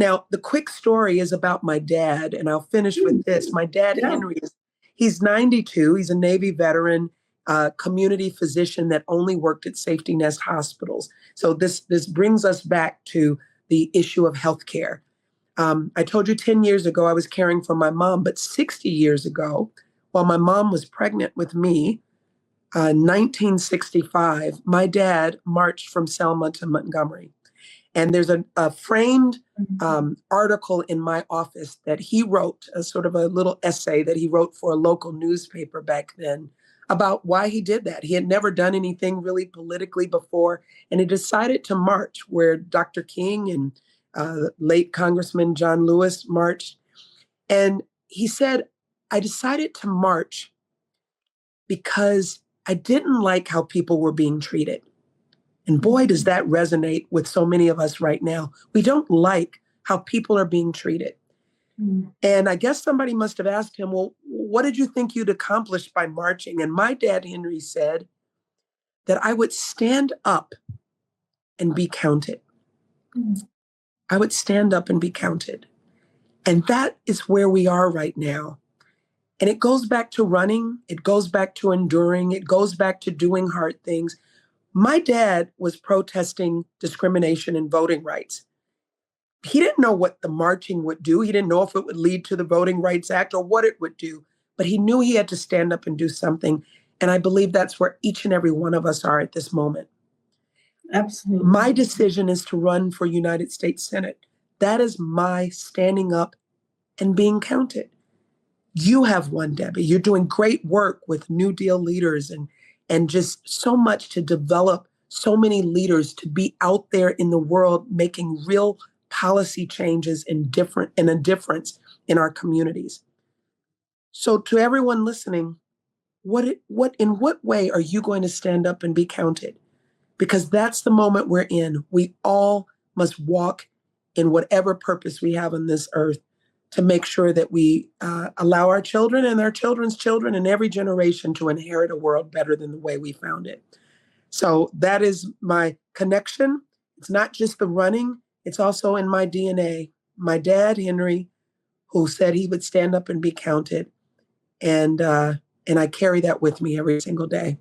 Now, the quick story is about my dad, and I'll finish with this. My dad, Yeah. Henry, he's 92. He's a Navy veteran, community physician that only worked at safety net hospitals. So this brings us back to the issue of healthcare. I told you 10 years ago I was caring for my mom, but 60 years ago, while my mom was pregnant with me, 1965, my dad marched from Selma to Montgomery. And there's a framed article in my office that he wrote, a sort of a little essay that he wrote for a local newspaper back then about why he did that. He had never done anything really politically before, and he decided to march where Dr. King and late Congressman John Lewis marched. And he said, I decided to march because I didn't like how people were being treated. And boy, does that resonate with so many of us right now. We don't like how people are being treated. And I guess somebody must have asked him, well, what did you think you'd accomplish by marching? And my dad, Henry, said that I would stand up and be counted. I would stand up and be counted. And that is where we are right now. And it goes back to running. It goes back to enduring. It goes back to doing hard things. My dad was protesting discrimination in voting rights. He didn't know what the marching would do. He didn't know if it would lead to the Voting Rights Act or what it would do, but he knew he had to stand up and do something. And I believe that's where each and every one of us are at this moment. Absolutely. My decision is to run for United States Senate. That is my standing up and being counted. You have one, Debbie. You're doing great work with NewDEAL leaders and just so much to develop so many leaders to be out there in the world making real policy changes and a difference in our communities. So to everyone listening, in what way are you going to stand up and be counted? Because that's the moment we're in. We all must walk in whatever purpose we have on this earth to make sure that we allow our children and our children's children and every generation to inherit a world better than the way we found it. So that is my connection. It's not just the running, it's also in my DNA. My dad, Henry, who said he would stand up and be counted. And I carry that with me every single day.